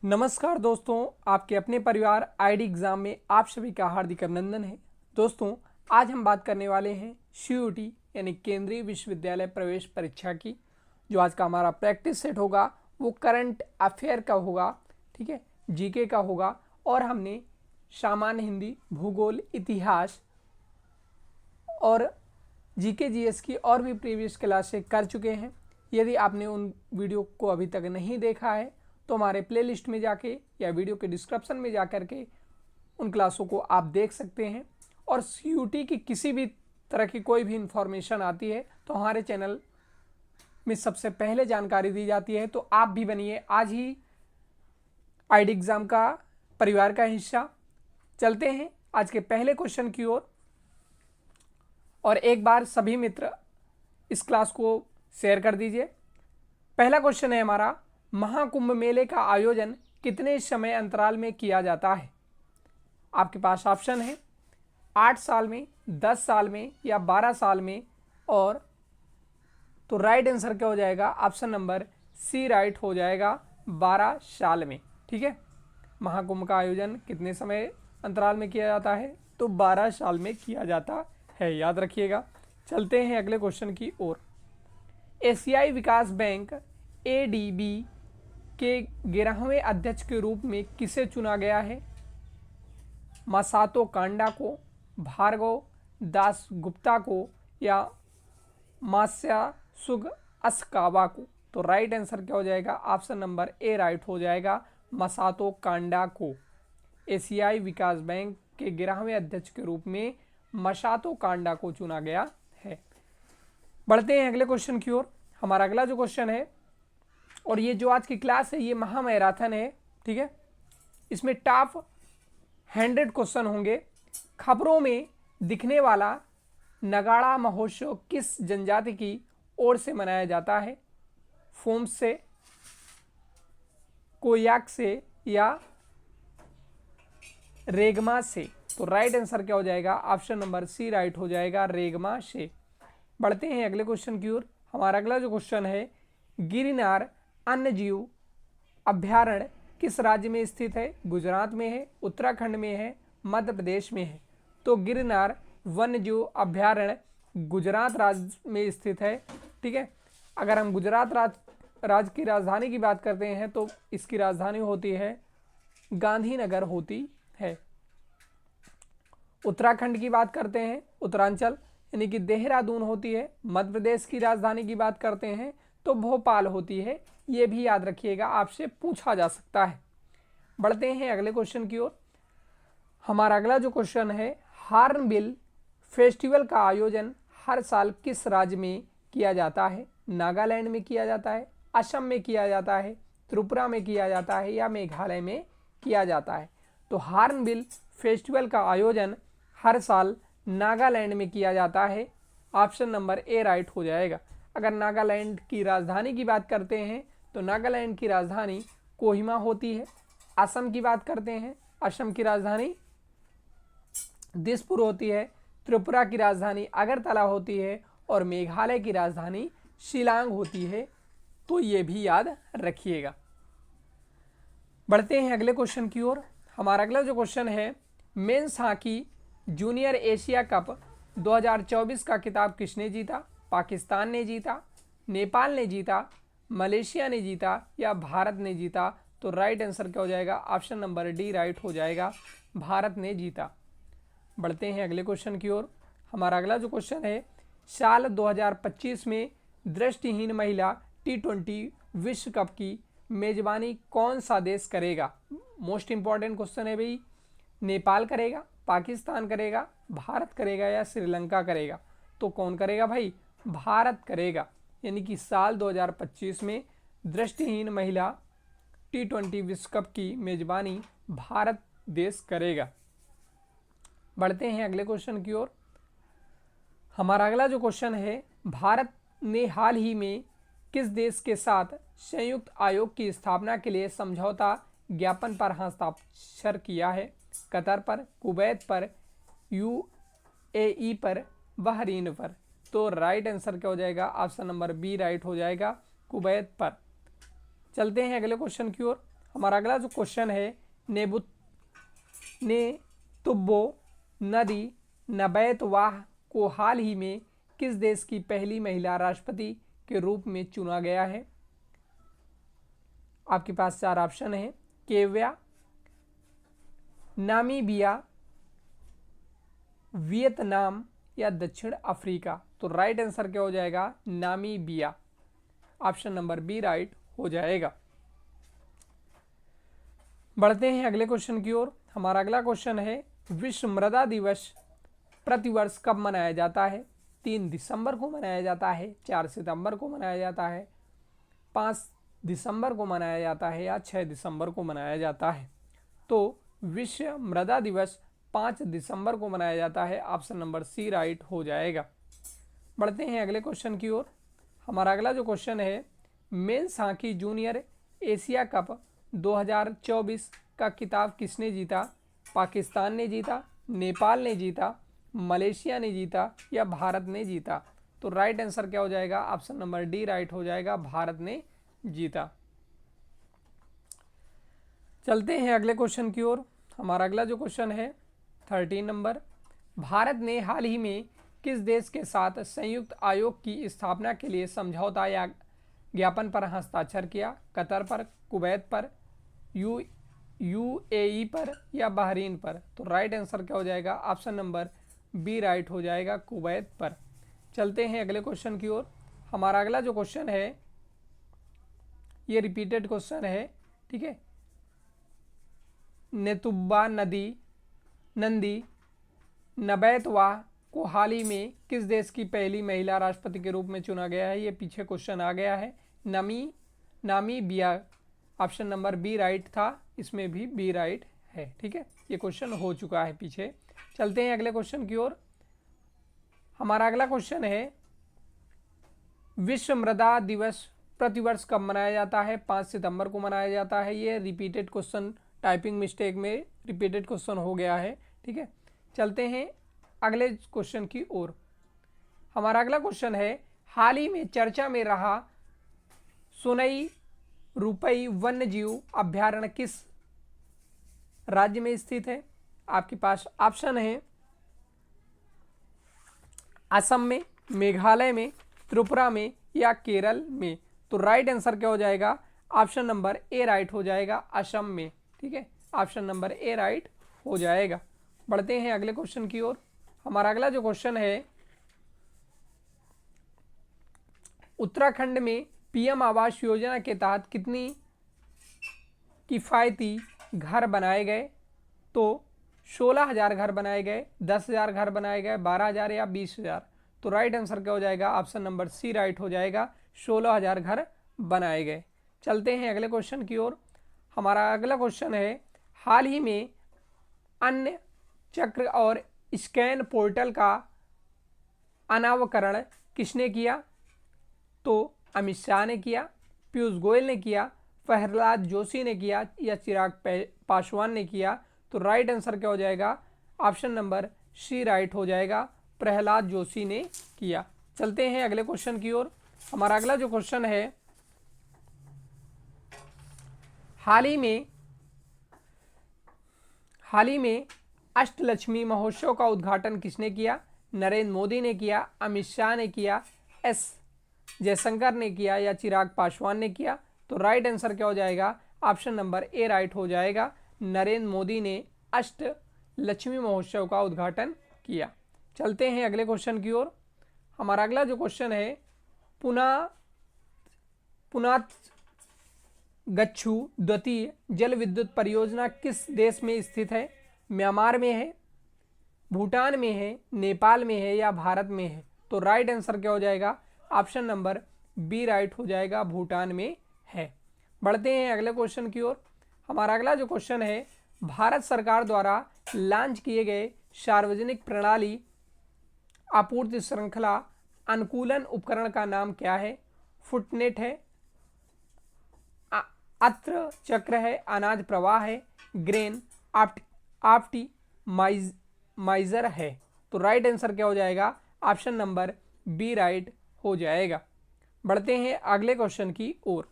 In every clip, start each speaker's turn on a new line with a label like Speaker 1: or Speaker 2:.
Speaker 1: नमस्कार दोस्तों, आपके अपने परिवार आईडी एग्ज़ाम में आप सभी का हार्दिक अभिनंदन है। दोस्तों, आज हम बात करने वाले हैं सीयूटी यानी केंद्रीय विश्वविद्यालय प्रवेश परीक्षा की। जो आज का हमारा प्रैक्टिस सेट होगा वो करंट अफेयर का होगा, ठीक है, जीके का होगा। और हमने सामान्य हिंदी, भूगोल, इतिहास और जीके जीएस की और भी प्रीवियस क्लासें कर चुके हैं। यदि आपने उन वीडियो को अभी तक नहीं देखा है तो हमारे प्लेलिस्ट में जाके या वीडियो के डिस्क्रिप्शन में जा कर के उन क्लासों को आप देख सकते हैं। और सीयूटी की किसी भी तरह की कोई भी इंफॉर्मेशन आती है तो हमारे चैनल में सबसे पहले जानकारी दी जाती है। तो आप भी बनिए आज ही आईडी एग्ज़ाम का परिवार का हिस्सा। चलते हैं आज के पहले क्वेश्चन की ओर। और एक बार सभी मित्र इस क्लास को शेयर कर दीजिए। पहला क्वेश्चन है हमारा, महाकुंभ मेले का आयोजन कितने समय अंतराल में किया जाता है? आपके पास ऑप्शन है 8 साल में, 10 साल में या 12 साल में। और तो राइट आंसर क्या हो जाएगा? ऑप्शन नंबर सी राइट हो जाएगा, 12 साल में। ठीक है, महाकुंभ का आयोजन कितने समय अंतराल में किया जाता है? तो 12 साल में किया जाता है, याद रखिएगा। चलते हैं अगले क्वेश्चन की ओर। एशियाई विकास बैंक एडीबी के 11वें अध्यक्ष के रूप में किसे चुना गया है? मासातो कांडा को, भार्गव दास गुप्ता को या मात्स्यासुग अस्कावा को? तो राइट आंसर क्या हो जाएगा? ऑप्शन नंबर ए राइट हो जाएगा, मासातो कांडा को। एशियाई विकास बैंक के 11वें अध्यक्ष के रूप में मासातो कांडा को चुना गया है। बढ़ते हैं अगले क्वेश्चन की ओर। हमारा अगला जो क्वेश्चन है, और ये जो आज की क्लास है ये महामैराथन है, ठीक है, इसमें टॉप 100 क्वेश्चन होंगे। खबरों में दिखने वाला नगाड़ा महोत्सव किस जनजाति की ओर से मनाया जाता है? फोम्स से, कोयाक से या रेगमा से? तो राइट आंसर क्या हो जाएगा? ऑप्शन नंबर सी राइट हो जाएगा, रेगमा से। बढ़ते हैं अगले क्वेश्चन की ओर। हमारा अगला जो क्वेश्चन है, गिरनार वन्यजीव अभ्यारण्य किस राज्य में स्थित है? गुजरात में है, उत्तराखंड में है, मध्य प्रदेश में है? तो गिरनार वन्यजीव अभ्यारण्य गुजरात राज्य में स्थित है। ठीक है, अगर हम गुजरात राज्य की राजधानी की बात करते हैं तो इसकी राजधानी होती है गांधीनगर होती है। उत्तराखंड की बात करते हैं, उत्तरांचल यानी कि देहरादून होती है। मध्य प्रदेश की राजधानी की बात करते हैं तो भोपाल होती है। ये भी याद रखिएगा, आपसे पूछा जा सकता है। बढ़ते हैं अगले क्वेश्चन की ओर। हमारा अगला जो क्वेश्चन है, हॉर्नबिल फेस्टिवल का आयोजन हर साल किस राज्य में किया जाता है? नागालैंड में किया जाता है, असम में किया जाता है, त्रिपुरा में किया जाता है या मेघालय में किया जाता है? तो हॉर्नबिल फेस्टिवल का आयोजन हर साल नागालैंड में किया जाता है। ऑप्शन नंबर ए राइट हो जाएगा। अगर नागालैंड की राजधानी की बात करते हैं तो नागालैंड की राजधानी कोहिमा होती है। असम की बात करते हैं, असम की राजधानी दिसपुर होती है। त्रिपुरा की राजधानी अगरतला होती है और मेघालय की राजधानी शिलांग होती है। तो ये भी याद रखिएगा। बढ़ते हैं अगले क्वेश्चन की ओर। हमारा अगला जो क्वेश्चन है, men's hockey junior Asia cup 2024 का खिताब किसने जीता? पाकिस्तान ने जीता, नेपाल ने जीता, मलेशिया ने जीता या भारत ने जीता? तो राइट आंसर क्या हो जाएगा? ऑप्शन नंबर डी राइट हो जाएगा, भारत ने जीता। बढ़ते हैं अगले क्वेश्चन की ओर। हमारा अगला जो क्वेश्चन है, साल 2025 में दृष्टिहीन महिला T20 विश्व कप की मेजबानी कौन सा देश करेगा? मोस्ट इंपॉर्टेंट क्वेश्चन है भाई। नेपाल करेगा, पाकिस्तान करेगा, भारत करेगा या श्रीलंका करेगा? तो कौन करेगा भाई? भारत करेगा। यानी कि साल 2025 में दृष्टिहीन महिला T20 विश्व कप की मेजबानी भारत देश करेगा। बढ़ते हैं अगले क्वेश्चन की ओर। हमारा अगला जो क्वेश्चन है, भारत ने हाल ही में किस देश के साथ संयुक्त आयोग की स्थापना के लिए समझौता ज्ञापन पर हस्ताक्षर किया है? कतर पर, कुवैत पर, यूएई पर, बहरीन पर? तो राइट आंसर क्या हो जाएगा? ऑप्शन नंबर बी राइट हो जाएगा, कुवैत पर। चलते हैं अगले क्वेश्चन की ओर। हमारा अगला जो क्वेश्चन है, नेतुब्बो नदी नबैतवाह को हाल ही में किस देश की पहली महिला राष्ट्रपति के रूप में चुना गया है? आपके पास 4 ऑप्शन है, केन्या, नामीबिया, वियतनाम या दक्षिण अफ्रीका। तो राइट आंसर क्या हो जाएगा? Namibia. Option number B right हो जाएगा। बढ़ते हैं अगले क्वेश्चन की ओर। हमारा अगला क्वेश्चन है, विश्व मृदा दिवस प्रतिवर्ष कब मनाया जाता है? 3 दिसंबर को मनाया जाता है, 4 सितंबर को मनाया जाता है, 5 दिसंबर को मनाया जाता है या 6 दिसंबर को मनाया जाता है? तो विश्व मृदा दिवस 5 दिसंबर को मनाया जाता है। ऑप्शन नंबर सी राइट हो जाएगा। बढ़ते हैं अगले क्वेश्चन की ओर। हमारा अगला जो क्वेश्चन है, men's hockey junior Asia cup 2024 का खिताब किसने जीता? पाकिस्तान ने जीता, नेपाल ने जीता, मलेशिया ने जीता या भारत ने जीता? तो राइट आंसर क्या हो जाएगा? ऑप्शन नंबर डी राइट हो जाएगा, भारत ने जीता। चलते हैं अगले क्वेश्चन की ओर। हमारा अगला जो क्वेश्चन है 13 नंबर, भारत ने हाल ही में किस देश के साथ संयुक्त आयोग की स्थापना के लिए समझौता या ज्ञापन पर हस्ताक्षर किया? कतर पर, कुवैत पर, यूएई पर या बहरीन पर? तो राइट आंसर क्या हो जाएगा? ऑप्शन नंबर बी राइट हो जाएगा, कुवैत पर। चलते हैं अगले क्वेश्चन की ओर। हमारा अगला जो क्वेश्चन है ये रिपीटेड क्वेश्चन है, ठीक है। नेतुब्बा नंदी नबैतवाह को हाल ही में किस देश की पहली महिला राष्ट्रपति के रूप में चुना गया है? ये पीछे क्वेश्चन आ गया है। Namibia. Option number B right था, इसमें भी बी राइट है, ठीक है। ये क्वेश्चन हो चुका है पीछे। चलते हैं अगले क्वेश्चन की ओर। हमारा अगला क्वेश्चन है, विश्व मृदा दिवस प्रतिवर्ष कब मनाया जाता है? 5 सितंबर को मनाया जाता है। ये रिपीटेड क्वेश्चन, टाइपिंग मिस्टेक में रिपीटेड क्वेश्चन हो गया है, ठीक है। चलते हैं अगले क्वेश्चन की ओर। हमारा अगला क्वेश्चन है, हाल ही में चर्चा में रहा सोनई रुपई वन्य जीव अभ्यारण्य किस राज्य में स्थित है? आपके पास ऑप्शन है, असम में, मेघालय में, त्रिपुरा में या केरल में? तो राइट आंसर क्या हो जाएगा? ऑप्शन नंबर ए राइट हो जाएगा, असम में, ठीक है। ऑप्शन नंबर ए राइट हो जाएगा। बढ़ते हैं अगले क्वेश्चन की ओर। हमारा अगला जो क्वेश्चन है, उत्तराखंड में पीएम आवास योजना के तहत कितनी किफायती घर बनाए गए? तो 16,000 घर बनाए गए, 10,000 घर बनाए गए, 12,000 या 20,000? तो राइट आंसर क्या हो जाएगा? ऑप्शन नंबर सी राइट हो जाएगा, 16,000 घर बनाए गए। चलते हैं अगले क्वेश्चन की ओर। हमारा अगला क्वेश्चन है, हाल ही में अन्य चक्र और स्कैन पोर्टल का अनावरण किसने किया? तो अमित शाह ने किया, पीयूष गोयल ने किया, प्रहलाद जोशी ने किया या चिराग पासवान ने किया? तो राइट आंसर क्या हो जाएगा? ऑप्शन नंबर सी राइट हो जाएगा, प्रहलाद जोशी ने किया। चलते हैं अगले क्वेश्चन की ओर। हमारा अगला जो क्वेश्चन है, हाल ही में अष्टलक्ष्मी महोत्सव का उद्घाटन किसने किया? नरेंद्र मोदी ने किया, अमित शाह ने किया, एस जयशंकर ने किया या चिराग पासवान ने किया? तो राइट आंसर क्या हो जाएगा? ऑप्शन नंबर ए राइट हो जाएगा, नरेंद्र मोदी ने अष्टलक्ष्मी महोत्सव का उद्घाटन किया। चलते हैं अगले क्वेश्चन की ओर। हमारा अगला जो क्वेश्चन है, पुनात गच्छू द्वितीय जल विद्युत परियोजना किस देश में स्थित है? म्यांमार में है, भूटान में है, नेपाल में है या भारत में है? तो राइट आंसर क्या हो जाएगा? ऑप्शन नंबर बी राइट हो जाएगा, भूटान में है। बढ़ते हैं अगले क्वेश्चन की ओर। हमारा अगला जो क्वेश्चन है, भारत सरकार द्वारा लॉन्च किए गए सार्वजनिक प्रणाली आपूर्ति श्रृंखला अनुकूलन उपकरण का नाम क्या है? फुटनेट है, अत्र चक्र है, अनाज प्रवाह है, ग्रेन ऑप्टिमाइजर है? तो राइट आंसर क्या हो जाएगा? ऑप्शन नंबर बी राइट हो जाएगा। बढ़ते हैं अगले क्वेश्चन की ओर।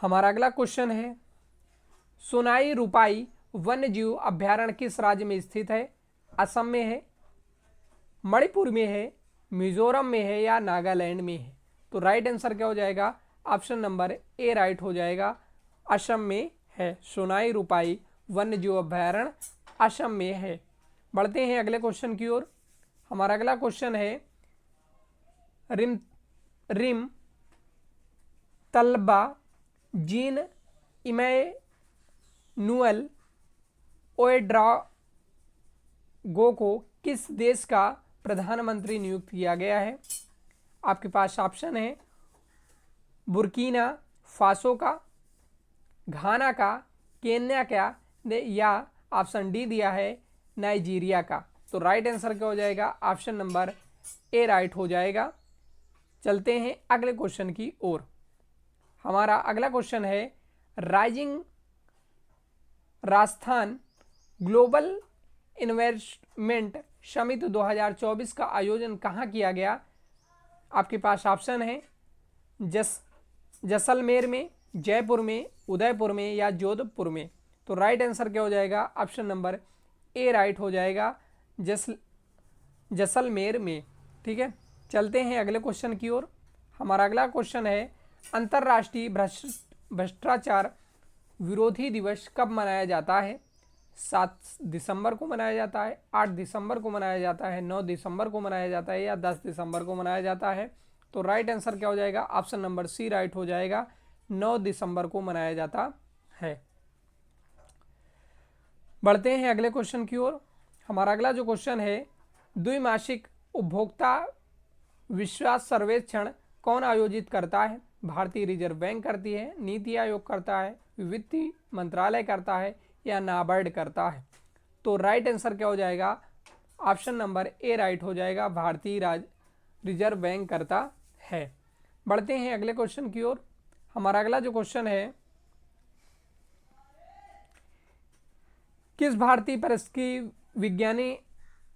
Speaker 1: हमारा अगला क्वेश्चन है, सोनाई रूपाई वन्य जीव अभ्यारण्य किस राज्य में स्थित है? असम में है, मणिपुर में है, मिजोरम में है या नागालैंड में है? तो राइट आंसर क्या हो जाएगा? ऑप्शन नंबर ए राइट हो जाएगा, असम में है। सोनाई रूपाई वन्य जीव अभ्यारण्य असम में है। बढ़ते हैं अगले क्वेश्चन की ओर। हमारा अगला क्वेश्चन है, रिम तलबा जीन इमैनुअल ओएड्रागो को किस देश का प्रधानमंत्री नियुक्त किया गया है? आपके पास ऑप्शन है, बुर्किना फासो का, घाना का, केन्या का या ऑप्शन डी दिया है नाइजीरिया का। तो राइट आंसर क्या हो जाएगा? ऑप्शन नंबर ए राइट हो जाएगा। चलते हैं अगले क्वेश्चन की ओर। हमारा अगला क्वेश्चन है, rising Rajasthan global investment summit 2024 का आयोजन कहाँ किया गया? आपके पास ऑप्शन है, जैसलमेर में, जयपुर में, उदयपुर में या जोधपुर में। तो राइट आंसर क्या हो जाएगा? ऑप्शन नंबर ए राइट हो जाएगा, जैसलमेर में। ठीक है, चलते हैं अगले क्वेश्चन की ओर। हमारा अगला क्वेश्चन है, अंतर्राष्ट्रीय भ्रष्टाचार विरोधी दिवस कब मनाया जाता है? 7 दिसंबर को मनाया जाता है, 8 दिसंबर को मनाया जाता है, 9 दिसंबर को मनाया जाता है या 10 दिसंबर को मनाया जाता है? तो राइट आंसर क्या हो जाएगा? ऑप्शन नंबर सी राइट हो जाएगा, 9 दिसंबर को मनाया जाता है। बढ़ते हैं अगले क्वेश्चन की ओर। हमारा अगला जो क्वेश्चन है, द्विमासिक उपभोक्ता विश्वास सर्वेक्षण कौन आयोजित करता है? भारतीय रिजर्व बैंक करती है, नीति आयोग करता है, वित्त मंत्रालय करता है या नाबार्ड करता है? तो राइट आंसर क्या हो जाएगा? ऑप्शन नंबर ए राइट हो जाएगा, भारतीय रिजर्व बैंक करता है। बढ़ते हैं अगले क्वेश्चन की ओर। हमारा अगला जो क्वेश्चन है, किस भारतीय परिस्थिति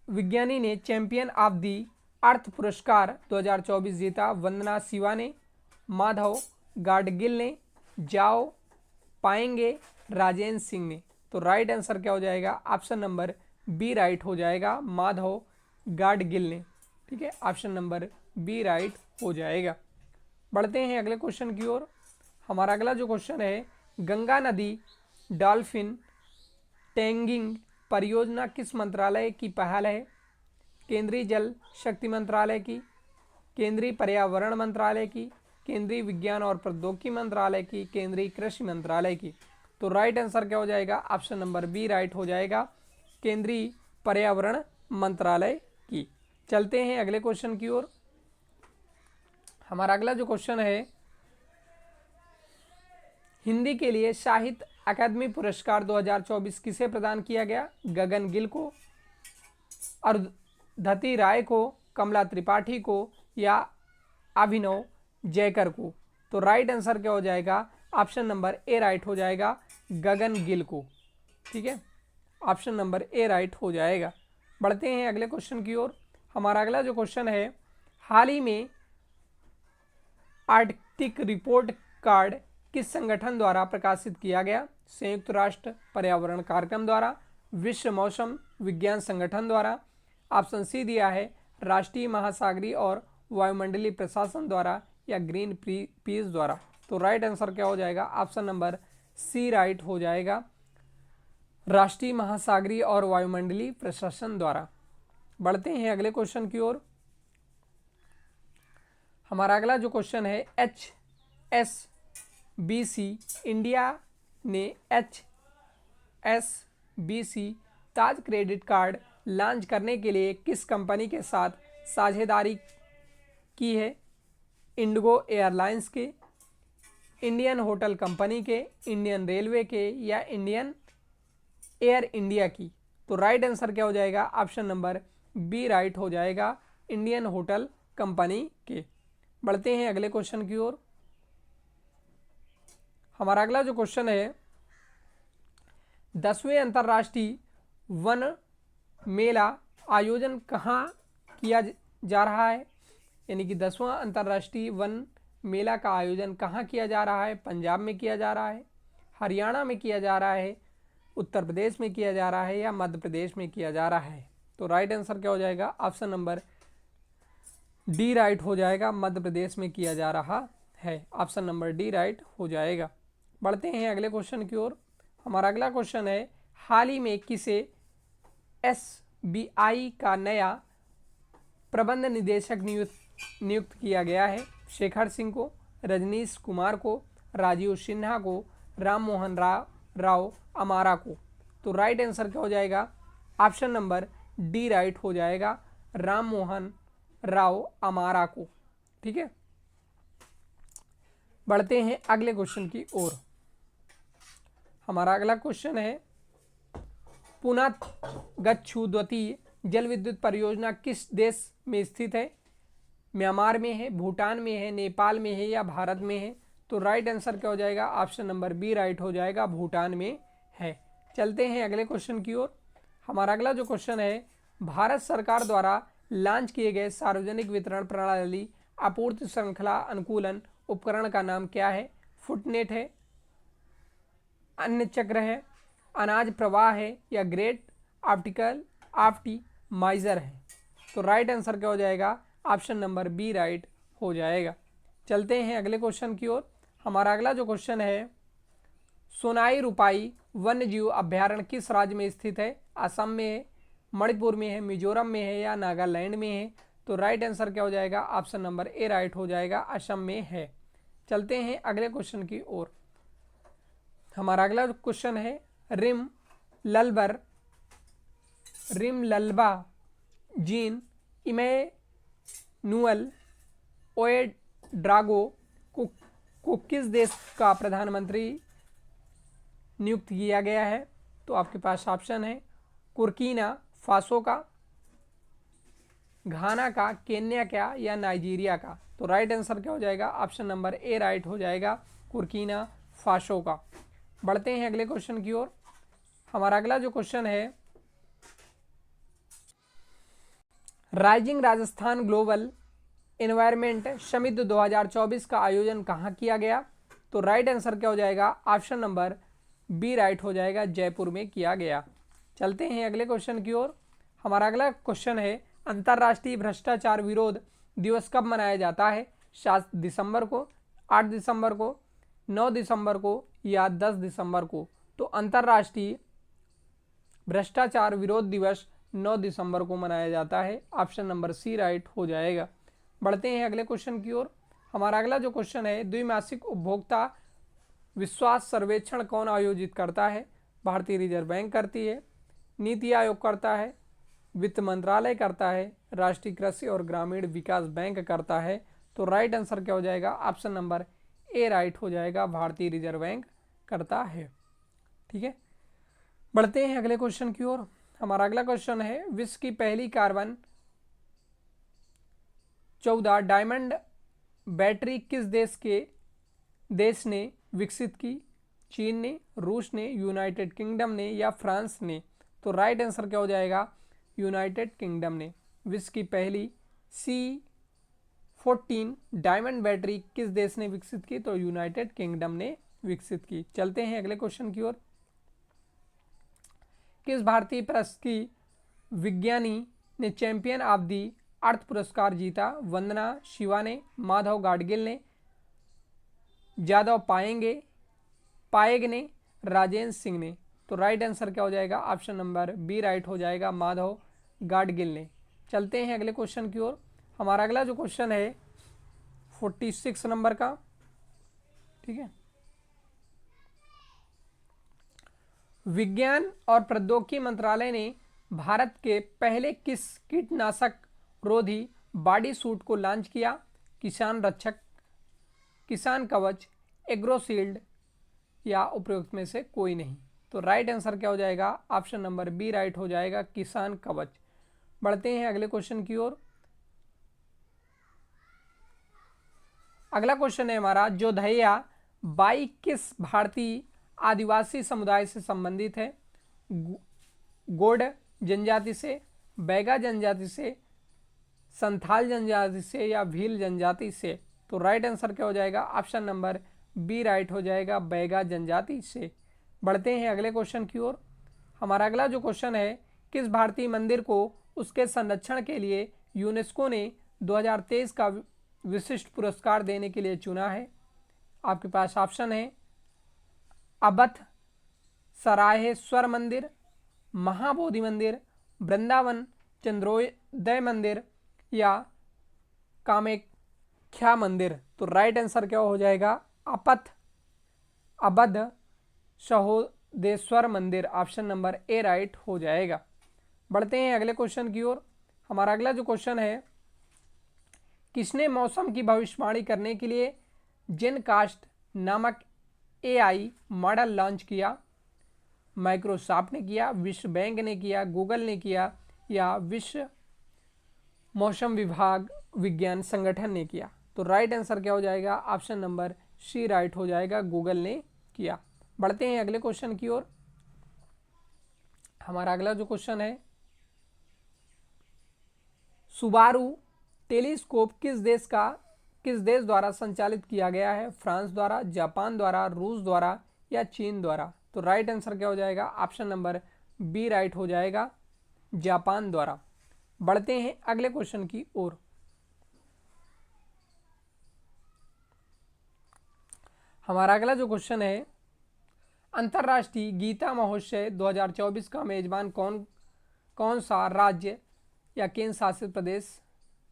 Speaker 1: विज्ञानी ने चैंपियन ऑफ दी अर्थ पुरस्कार 2024 जीता? वंदना शिवा ने, माधव गाडगिल ने, जाओ पाएंगे, राजेंद्र सिंह ने? तो राइट आंसर क्या हो जाएगा? ऑप्शन नंबर बी राइट हो जाएगा, माधव गाडगिल ने। ठीक है, ऑप्शन नंबर बी राइट हो जाएगा। बढ़ते हैं अगले क्वेश्चन की ओर। हमारा अगला जो क्वेश्चन है, गंगा नदी डॉल्फिन टैगिंग परियोजना किस मंत्रालय की पहल है? केंद्रीय जल शक्ति मंत्रालय की, केंद्रीय पर्यावरण मंत्रालय की, केंद्रीय विज्ञान और प्रौद्योगिकी मंत्रालय की, केंद्रीय कृषि मंत्रालय की? तो राइट आंसर क्या हो जाएगा? ऑप्शन नंबर बी राइट हो जाएगा, केंद्रीय पर्यावरण मंत्रालय की। चलते हैं अगले क्वेश्चन की ओर। हमारा अगला जो क्वेश्चन है, हिंदी के लिए साहित्य अकादमी पुरस्कार 2024 किसे प्रदान किया गया? गगन गिल को, अरुंधति राय को, कमला त्रिपाठी को या अभिनव जयकर को? तो राइट आंसर क्या हो जाएगा? ऑप्शन नंबर ए राइट हो जाएगा, गगन गिल को। ठीक है, ऑप्शन नंबर ए राइट हो जाएगा। बढ़ते हैं अगले क्वेश्चन की ओर। हमारा अगला जो क्वेश्चन है, हाल ही में आर्कटिक रिपोर्ट कार्ड किस संगठन द्वारा प्रकाशित किया गया? संयुक्त राष्ट्र पर्यावरण कार्यक्रम द्वारा, विश्व मौसम विज्ञान संगठन द्वारा, ऑप्शन सी दिया है राष्ट्रीय महासागरीय और वायुमंडलीय प्रशासन द्वारा या ग्रीन पीस द्वारा? तो राइट आंसर क्या हो जाएगा? ऑप्शन नंबर सी राइट हो जाएगा, राष्ट्रीय महासागरीय और वायुमंडलीय प्रशासन द्वारा। बढ़ते हैं अगले क्वेश्चन की ओर। हमारा अगला जो क्वेश्चन है, HSBC इंडिया ने HSBC ताज क्रेडिट कार्ड लॉन्च करने के लिए किस कंपनी के साथ साझेदारी की है? इंडिगो एयरलाइंस के, इंडियन होटल कंपनी के, इंडियन रेलवे के या इंडियन एयर इंडिया की? तो राइट आंसर क्या हो जाएगा? ऑप्शन नंबर बी राइट हो जाएगा, इंडियन होटल कंपनी के। बढ़ते हैं अगले क्वेश्चन की ओर। हमारा अगला जो क्वेश्चन है, 10वें अंतर्राष्ट्रीय वन मेला आयोजन कहाँ किया जा रहा है? यानी कि 10वां अंतर्राष्ट्रीय वन मेला का आयोजन कहाँ किया जा रहा है? पंजाब में किया जा रहा है, हरियाणा में किया जा रहा है, उत्तर प्रदेश में किया जा रहा है या मध्य प्रदेश में किया जा रहा है? तो राइट आंसर क्या हो जाएगा? ऑप्शन नंबर डी राइट हो जाएगा, मध्य प्रदेश में किया जा रहा है। ऑप्शन नंबर डी राइट हो जाएगा। बढ़ते हैं अगले क्वेश्चन की ओर। हमारा अगला क्वेश्चन है, हाल ही में किसे SBI का नया प्रबंध निदेशक नियुक्त किया गया है? शेखर सिंह को, रजनीश कुमार को, राजीव सिन्हा को, राम मोहन राव अमारा को? तो राइट आंसर क्या हो जाएगा? ऑप्शन नंबर डी राइट हो जाएगा, राम मोहन राव अमारा को। ठीक है, बढ़ते हैं अगले क्वेश्चन की ओर। हमारा अगला क्वेश्चन है, पुनः गच्छुद्वतीय जल विद्युत परियोजना किस देश में स्थित है? म्यांमार में है, भूटान में है, नेपाल में है या भारत में है? तो राइट आंसर क्या हो जाएगा? ऑप्शन नंबर बी राइट हो जाएगा, भूटान में है। चलते हैं अगले क्वेश्चन की ओर। हमारा अगला जो क्वेश्चन है, भारत सरकार द्वारा लॉन्च किए गए सार्वजनिक वितरण प्रणाली आपूर्ति श्रृंखला अनुकूलन उपकरण का नाम क्या है? फुटनेट है, अन्य चक्र है, अनाज प्रवाह है या ग्रेट ऑप्टिमाइजर है? तो राइट आंसर क्या हो जाएगा? ऑप्शन नंबर बी राइट हो जाएगा। चलते हैं अगले क्वेश्चन की ओर। हमारा अगला जो क्वेश्चन है, सोनाई रुपाई वन्य जीव अभ्यारण्य किस राज्य में स्थित है? असम में है, मणिपुर में है, मिजोरम में है या नागालैंड में है? तो राइट आंसर क्या हो जाएगा? ऑप्शन नंबर ए राइट हो जाएगा, असम में है। चलते हैं अगले क्वेश्चन की ओर। हमारा अगला क्वेश्चन है, रिम लल्बा जीन इमैनुअल ओएड्रागो को किस देश का प्रधानमंत्री नियुक्त किया गया है? तो आपके पास ऑप्शन है, बुर्किना फासो का, घाना का, केन्या का या नाइजीरिया का? तो राइट आंसर क्या हो जाएगा? ऑप्शन नंबर ए राइट हो जाएगा, बुर्किना फासो का। बढ़ते हैं अगले क्वेश्चन की ओर। हमारा अगला जो क्वेश्चन है, rising Rajasthan global environment summit 2024 का आयोजन कहाँ किया गया? तो राइट आंसर क्या हो जाएगा? ऑप्शन नंबर बी राइट हो जाएगा, जयपुर में किया गया। चलते हैं अगले क्वेश्चन की ओर। हमारा अगला क्वेश्चन है, अंतर्राष्ट्रीय भ्रष्टाचार विरोध दिवस कब मनाया जाता है? 7 दिसंबर को, 8 दिसंबर को, 9 दिसंबर को या 10 दिसंबर को? तो अंतर्राष्ट्रीय भ्रष्टाचार विरोध दिवस 9 दिसंबर को मनाया जाता है। ऑप्शन नंबर सी राइट हो जाएगा। बढ़ते हैं अगले क्वेश्चन की ओर। हमारा अगला जो क्वेश्चन है, द्विमासिक उपभोक्ता विश्वास सर्वेक्षण कौन आयोजित करता है? भारतीय रिजर्व बैंक करती है, नीति आयोग करता है, वित्त मंत्रालय करता है, राष्ट्रीय कृषि और ग्रामीण विकास बैंक करता है? तो राइट आंसर क्या हो जाएगा? ऑप्शन नंबर ए राइट हो जाएगा, भारतीय रिजर्व बैंक करता है। ठीक है, बढ़ते हैं अगले क्वेश्चन की ओर। हमारा अगला क्वेश्चन है, विश्व की पहली कार्बन 14 डायमंड बैटरी किस देश ने विकसित की? चीन ने, रूस ने, यूनाइटेड किंगडम ने या फ्रांस ने? तो राइट आंसर क्या हो जाएगा? यूनाइटेड किंगडम ने। विश्व की पहली C14 डायमंड बैटरी किस देश ने विकसित की? तो यूनाइटेड किंगडम ने विकसित की। चलते हैं अगले क्वेश्चन की ओर। किस भारतीय प्रेस की विज्ञानी ने चैंपियन ऑफ द अर्थ पुरस्कार जीता? वंदना शिवा ने, माधव गाडगिल ने, जादव पायेग ने, राजेंद्र सिंह ने? तो राइट आंसर क्या हो जाएगा? ऑप्शन नंबर बी राइट हो जाएगा, माधव गाडगिल ने। चलते हैं अगले क्वेश्चन की ओर। हमारा अगला जो क्वेश्चन है 46 नंबर का। ठीक है, विज्ञान और प्रौद्योगिकी मंत्रालय ने भारत के पहले किस कीटनाशक रोधी बॉडी सूट को लॉन्च किया? किसान रक्षक, किसान कवच, एग्रोशील्ड या उपरोक्त में से कोई नहीं? तो राइट आंसर क्या हो जाएगा? ऑप्शन नंबर बी राइट हो जाएगा, किसान कवच। बढ़ते हैं अगले क्वेश्चन की ओर। अगला क्वेश्चन है हमारा, जोधैया बाई किस भारतीय आदिवासी समुदाय से संबंधित है? गोंड जनजाति से, बैगा जनजाति से, संथाल जनजाति से या भील जनजाति से? तो राइट आंसर क्या हो जाएगा, ऑप्शन नंबर बी राइट हो जाएगा, बैगा जनजाति से। बढ़ते हैं अगले क्वेश्चन की ओर। हमारा अगला जो क्वेश्चन है, किस भारतीय मंदिर को उसके संरक्षण के लिए यूनेस्को ने 2023 का विशिष्ट पुरस्कार देने के लिए चुना है? आपके पास ऑप्शन है अबथ सराहेश्वर मंदिर, महाबोधि मंदिर, वृंदावन चंद्रोदय मंदिर या कामाख्या मंदिर। तो राइट आंसर क्या हो जाएगा, अबध सहोदेश्वर मंदिर, ऑप्शन नंबर ए राइट हो जाएगा। बढ़ते हैं अगले क्वेश्चन की ओर। हमारा अगला जो क्वेश्चन है, किसने मौसम की भविष्यवाणी करने के लिए जेनकास्ट नामक एआई मॉडल लॉन्च किया? माइक्रोसॉफ्ट ने किया, विश्व बैंक ने किया, गूगल ने किया या विश्व मौसम विभाग विज्ञान संगठन ने किया? तो राइट आंसर क्या हो जाएगा, ऑप्शन नंबर सी राइट हो जाएगा, गूगल ने किया। बढ़ते हैं अगले क्वेश्चन की ओर। हमारा अगला जो क्वेश्चन है, सुबारू टेलीस्कोप किस देश द्वारा संचालित किया गया है? फ्रांस द्वारा, जापान द्वारा, रूस द्वारा या चीन द्वारा? तो राइट आंसर क्या हो जाएगा, ऑप्शन नंबर बी राइट हो जाएगा, जापान द्वारा। बढ़ते हैं अगले क्वेश्चन की ओर। हमारा अगला जो क्वेश्चन है, अंतर्राष्ट्रीय गीता महोत्सव 2024 का मेजबान कौन सा राज्य या केंद्र शासित प्रदेश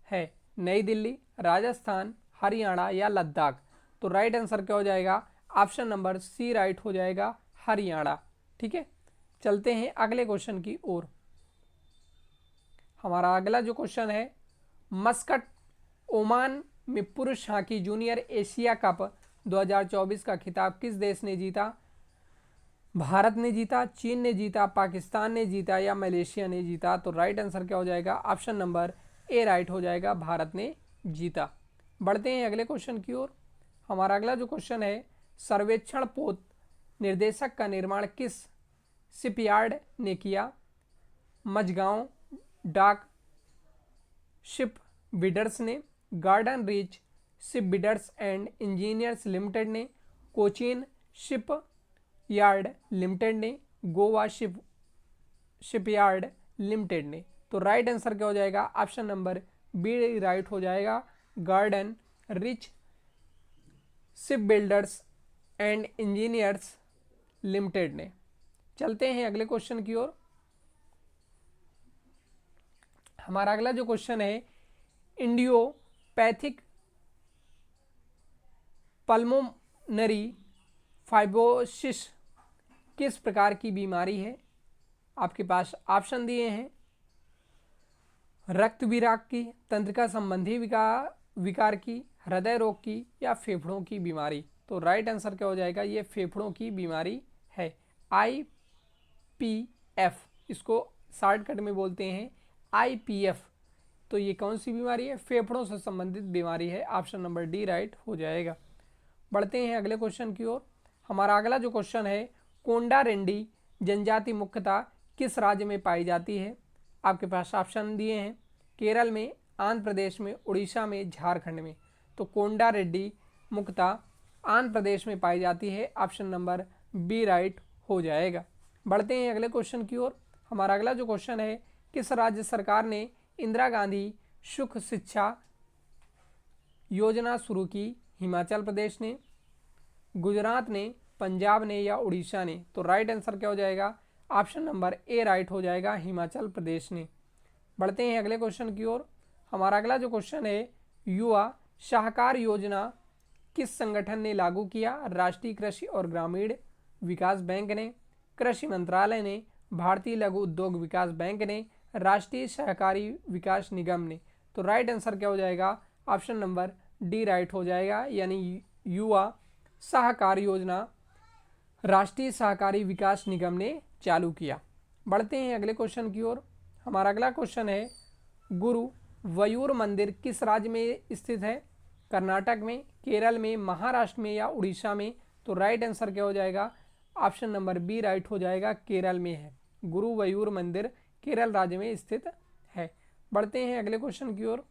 Speaker 1: है? नई दिल्ली, राजस्थान, हरियाणा या लद्दाख? तो राइट आंसर क्या हो जाएगा, ऑप्शन नंबर सी राइट हो जाएगा, हरियाणा। ठीक है, चलते हैं अगले क्वेश्चन की ओर। हमारा अगला जो क्वेश्चन है, मस्कट ओमान में पुरुष हॉकी जूनियर एशिया कप 2024 का खिताब किस देश ने जीता? भारत ने जीता, चीन ने जीता, पाकिस्तान ने जीता या मलेशिया ने जीता? तो राइट आंसर क्या हो जाएगा, ऑप्शन नंबर ए राइट हो जाएगा, भारत ने जीता। बढ़ते हैं अगले क्वेश्चन की ओर। हमारा अगला जो क्वेश्चन है, सर्वेक्षण पोत निर्देशक का निर्माण किस शिपयार्ड ने किया? मझगांव डाक शिप बिल्डर्स ने, garden reach ship builders and engineers limited ने, कोचीन शिप यार्ड लिमिटेड ने, गोवा शिपयार्ड लिमिटेड ने? तो राइट आंसर क्या हो जाएगा, ऑप्शन नंबर बी राइट हो जाएगा, garden rich ship builders and engineers limited ने। चलते हैं अगले क्वेश्चन की ओर। हमारा अगला जो क्वेश्चन है, इंडियोपैथिक पल्मोनरी फाइब्रोसिस किस प्रकार की बीमारी है? आपके पास ऑप्शन दिए हैं, रक्त विराग की, तंत्रिका संबंधी विकार की, हृदय रोग की या फेफड़ों की बीमारी? तो राइट आंसर क्या हो जाएगा, ये फेफड़ों की बीमारी है, IPF, इसको शॉर्टकट में बोलते हैं IPF। तो ये कौन सी बीमारी है? फेफड़ों से संबंधित बीमारी है, ऑप्शन नंबर डी राइट हो जाएगा। बढ़ते हैं अगले क्वेश्चन की ओर। हमारा अगला जो क्वेश्चन है, कोंडा रेंडी जनजाति मुख्यतः किस राज्य में पाई जाती है? आपके पास ऑप्शन दिए हैं, केरल में, आंध्र प्रदेश में, उड़ीसा में, झारखंड में? तो कोंडा रेड्डी मुख्यतः आंध्र प्रदेश में पाई जाती है, ऑप्शन नंबर बी राइट हो जाएगा। बढ़ते हैं अगले क्वेश्चन की ओर। हमारा अगला जो क्वेश्चन है, किस राज्य सरकार ने इंदिरा गांधी सुख शिक्षा योजना शुरू की? हिमाचल प्रदेश ने, गुजरात ने, पंजाब ने या उड़ीसा ने? तो राइट आंसर क्या हो जाएगा, ऑप्शन नंबर ए राइट हो जाएगा, हिमाचल प्रदेश ने। बढ़ते हैं अगले क्वेश्चन की ओर। हमारा अगला जो क्वेश्चन है, युवा शाहकार योजना किस संगठन ने लागू किया? राष्ट्रीय कृषि और ग्रामीण विकास बैंक ने, कृषि मंत्रालय ने, भारतीय लघु उद्योग विकास बैंक ने, राष्ट्रीय सहकारी विकास निगम ने? तो राइट आंसर क्या हो जाएगा, ऑप्शन नंबर डी राइट हो जाएगा, यानी युवा सहकार योजना राष्ट्रीय सहकारी विकास निगम ने चालू किया। बढ़ते हैं अगले क्वेश्चन की ओर। हमारा अगला क्वेश्चन है, गुरुवयूर मंदिर किस राज्य में स्थित है? कर्नाटक में, केरल में, महाराष्ट्र में या उड़ीसा में? तो राइट आंसर क्या हो जाएगा, ऑप्शन नंबर बी राइट हो जाएगा, केरल में है। गुरुवयूर मंदिर केरल राज्य में स्थित है। बढ़ते हैं अगले क्वेश्चन की ओर।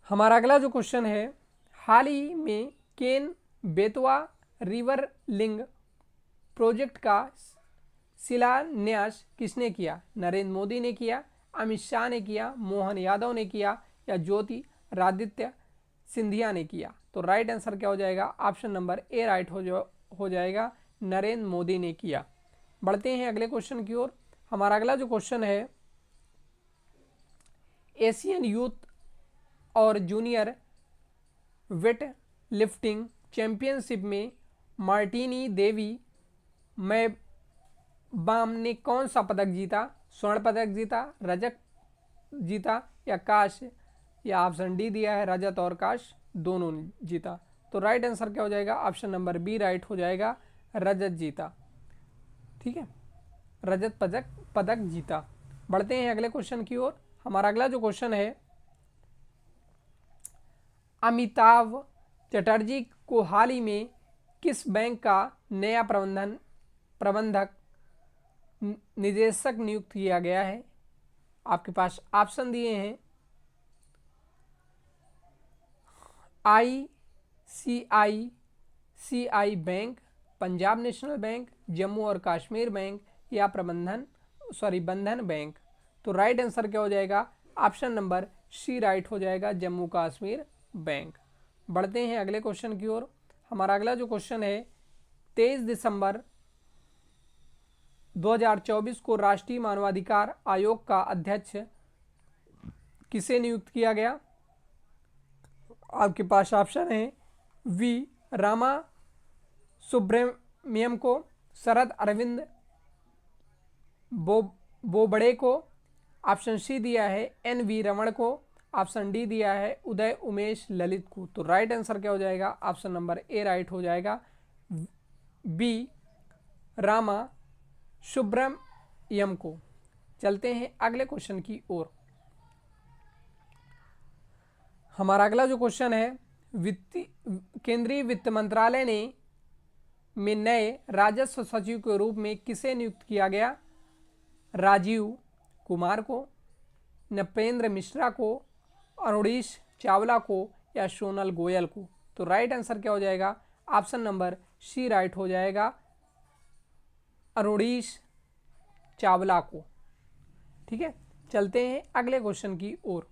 Speaker 1: हमारा अगला जो क्वेश्चन है, हाल ही में Ken Betwa river link project का शिलान्यास किसने किया? नरेंद्र मोदी ने किया, अमित शाह ने किया, मोहन यादव ने किया या ज्योतिरादित्य सिंधिया ने किया? तो राइट आंसर क्या हो जाएगा? ऑप्शन नंबर ए राइट हो जाएगा, नरेंद्र मोदी ने किया। बढ़ते हैं अगले क्वेश्चन की ओर। हमारा अगला जो क्वेश्चन है, एशियन यूथ और जूनियर वेट लिफ्टिंग चैंपियनशिप में मार्टिनी देवी मैबाम ने कौन सा पदक जीता? स्वर्ण पदक जीता, रजत जीता या कांस्य? या ऑप्शन डी दिया है, रजत और कांस्य दोनों जीता। तो राइट आंसर क्या हो जाएगा? ऑप्शन नंबर बी राइट हो जाएगा, रजत जीता। ठीक है, रजत पदक जीता। बढ़ते हैं अगले क्वेश्चन की ओर। हमारा अगला जो क्वेश्चन है, अमिताभ चटर्जी को हाल ही में किस बैंक का नया प्रबंधक निदेशक नियुक्त किया गया है? आपके पास ऑप्शन दिए हैं, ICICI bank, Punjab national bank, Jammu और कश्मीर बैंक या बंधन बैंक। तो राइट आंसर क्या हो जाएगा? ऑप्शन नंबर सी राइट हो जाएगा, जम्मू कश्मीर बैंक। बढ़ते हैं अगले क्वेश्चन की ओर। हमारा अगला जो क्वेश्चन है, 23 दिसंबर 2024 को राष्ट्रीय मानवाधिकार आयोग का अध्यक्ष किसे नियुक्त किया गया? आपके पास ऑप्शन है, वी रामा सुब्रमण्यम को, शरद अरविंद बोबड़े को, ऑप्शन सी दिया है NV रमण को, ऑप्शन डी दिया है उदय उमेश ललित को। तो राइट आंसर क्या हो जाएगा? ऑप्शन नंबर ए राइट हो जाएगा, बी रामा सुब्रमण्यम को। चलते हैं अगले क्वेश्चन की ओर। हमारा अगला जो क्वेश्चन है, केंद्रीय वित्त मंत्रालय में नए राजस्व सचिव के रूप में किसे नियुक्त किया गया? राजीव कुमार को, नपेंद्र मिश्रा को, अरुणीश चावला को या सोनल गोयल को? तो राइट आंसर क्या हो जाएगा? ऑप्शन नंबर सी राइट हो जाएगा, अरुणीश चावला को। ठीक है, चलते हैं अगले क्वेश्चन की ओर।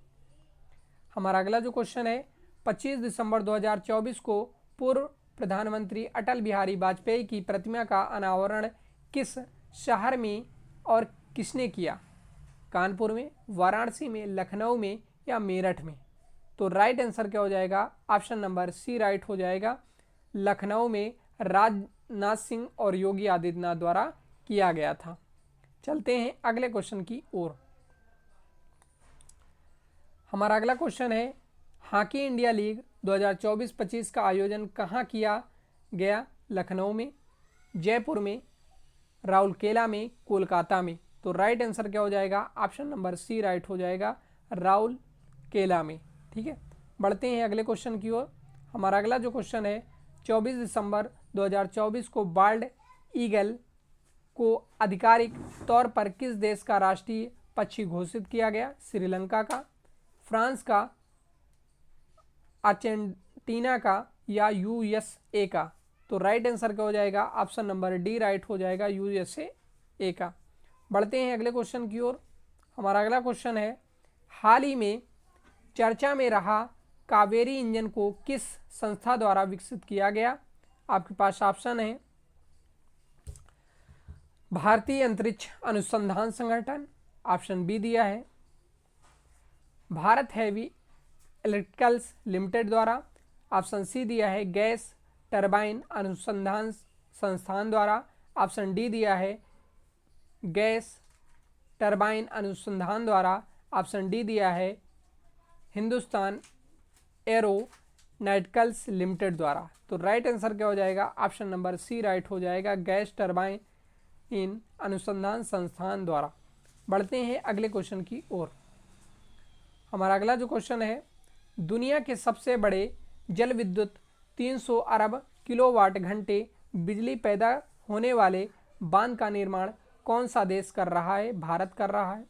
Speaker 1: हमारा अगला जो क्वेश्चन है, 25 दिसंबर 2024 को पूर्व प्रधानमंत्री अटल बिहारी वाजपेयी की प्रतिमा का अनावरण किस शहर में और किसने किया? कानपुर में, वाराणसी में, लखनऊ में या मेरठ में? तो राइट आंसर क्या हो जाएगा? ऑप्शन नंबर सी राइट हो जाएगा, लखनऊ में राजनाथ सिंह और योगी आदित्यनाथ द्वारा किया गया था। चलते हैं अगले क्वेश्चन की ओर। हमारा अगला क्वेश्चन है, हॉकी इंडिया लीग 2024-25 का आयोजन कहाँ किया गया? लखनऊ में, जयपुर में, राउरकेला में, कोलकाता में? तो राइट आंसर क्या हो जाएगा? ऑप्शन नंबर सी राइट हो जाएगा, राउरकेला में। ठीक है, बढ़ते हैं अगले क्वेश्चन की ओर। हमारा अगला जो क्वेश्चन है, 24 दिसंबर 2024 को बाल्ड ईगल को आधिकारिक तौर पर किस देश का राष्ट्रीय पक्षी घोषित किया गया? श्रीलंका का, फ्रांस का, अर्जेंटीना का या USA का? तो राइट आंसर क्या हो जाएगा? ऑप्शन नंबर डी राइट हो जाएगा, USA का। बढ़ते हैं अगले क्वेश्चन की ओर। हमारा अगला क्वेश्चन है, हाल ही में चर्चा में रहा कावेरी इंजन को किस संस्था द्वारा विकसित किया गया? आपके पास ऑप्शन है, भारतीय अंतरिक्ष अनुसंधान संगठन, ऑप्शन बी दिया है भारत हैवी इलेक्ट्रिकल्स लिमिटेड द्वारा, ऑप्शन सी दिया है गैस टरबाइन अनुसंधान संस्थान द्वारा, ऑप्शन डी दिया है गैस टरबाइन अनुसंधान द्वारा, ऑप्शन डी दिया है हिंदुस्तान एरोनॉटिकल्स लिमिटेड द्वारा। तो राइट आंसर क्या हो जाएगा? ऑप्शन नंबर सी राइट हो जाएगा, गैस टरबाइन इन अनुसंधान संस्थान द्वारा। बढ़ते हैं अगले क्वेश्चन की ओर। हमारा अगला जो क्वेश्चन है, दुनिया के सबसे बड़े जल विद्युत 300 अरब किलोवाट घंटे बिजली पैदा होने वाले बांध का निर्माण कौन सा देश कर रहा है? भारत कर रहा है,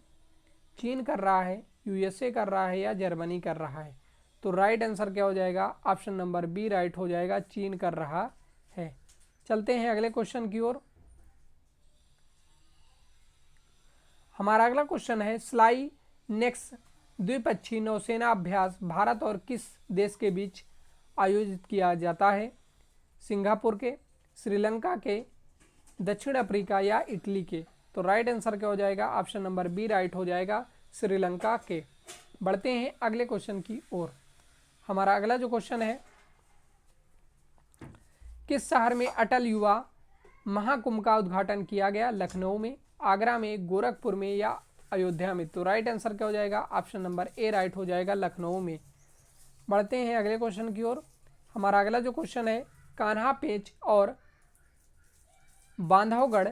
Speaker 1: चीन कर रहा है, USA कर रहा है या जर्मनी कर रहा है? तो राइट आंसर क्या हो जाएगा, ऑप्शन नंबर बी राइट हो जाएगा, चीन कर रहा है। चलते हैं अगले क्वेश्चन की ओर। हमारा अगला क्वेश्चन है, स्लाई नेक्स द्विपक्षीय नौसेना अभ्यास भारत और किस देश के बीच आयोजित किया जाता है? सिंगापुर के, श्रीलंका के, दक्षिण अफ्रीका या इटली के? तो राइट आंसर क्या हो जाएगा, ऑप्शन नंबर बी राइट हो जाएगा, श्रीलंका के। बढ़ते हैं अगले क्वेश्चन की ओर। हमारा अगला जो क्वेश्चन है, किस शहर में अटल युवा महाकुंभ का उद्घाटन किया गया? लखनऊ में, आगरा में, गोरखपुर में या अयोध्या में? तो राइट आंसर क्या हो जाएगा, ऑप्शन नंबर ए राइट हो जाएगा, लखनऊ में। बढ़ते हैं अगले क्वेश्चन की ओर। हमारा अगला जो क्वेश्चन है, कान्हा पेंच और बांधवगढ़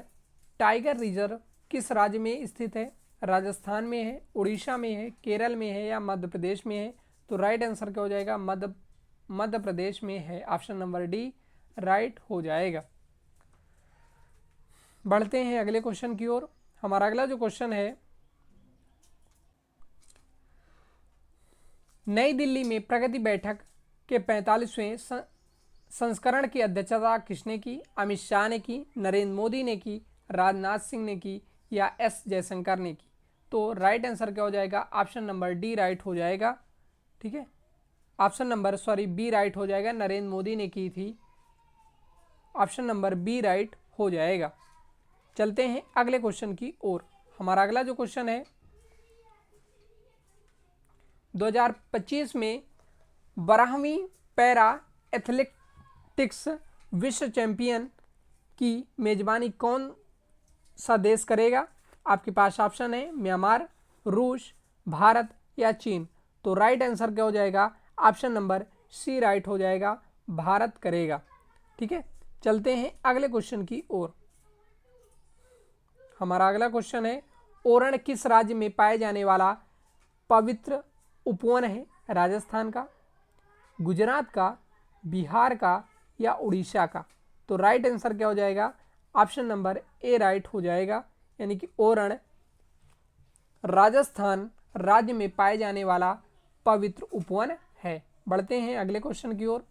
Speaker 1: टाइगर रिजर्व किस राज्य में स्थित है? राजस्थान में है, उड़ीसा में है, केरल में है या मध्य प्रदेश में है? तो राइट आंसर क्या हो जाएगा, मध्य प्रदेश में है, ऑप्शन नंबर डी राइट हो जाएगा। बढ़ते हैं अगले क्वेश्चन की ओर। हमारा अगला जो क्वेश्चन है, नई दिल्ली में प्रगति बैठक के 45वें संस्करण की अध्यक्षता किसने की? अमित शाह ने की, नरेंद्र मोदी ने की, राजनाथ सिंह ने की या एस जयशंकर ने की? तो राइट आंसर क्या हो जाएगा, ऑप्शन नंबर डी राइट हो जाएगा। ठीक है, ऑप्शन नंबर बी राइट हो जाएगा, नरेंद्र मोदी ने की थी, ऑप्शन नंबर बी राइट हो जाएगा। चलते हैं अगले क्वेश्चन की ओर। हमारा अगला जो क्वेश्चन है, 2025 में 12वीं पैरा एथलेटिक्स विश्व चैंपियन की मेजबानी कौन सा देश करेगा? आपके पास ऑप्शन है म्यांमार, रूस, भारत या चीन? तो राइट आंसर क्या हो जाएगा, ऑप्शन नंबर सी राइट हो जाएगा, भारत करेगा। ठीक है, चलते हैं अगले क्वेश्चन की ओर। हमारा अगला क्वेश्चन है, ओरण किस राज्य में पाए जाने वाला पवित्र उपवन है? राजस्थान का, गुजरात का, बिहार का या उड़ीसा का? तो राइट आंसर क्या हो जाएगा, ऑप्शन नंबर ए राइट हो जाएगा, यानी कि ओरण राजस्थान राज्य में पाए जाने वाला पवित्र उपवन है। बढ़ते हैं अगले क्वेश्चन की ओर।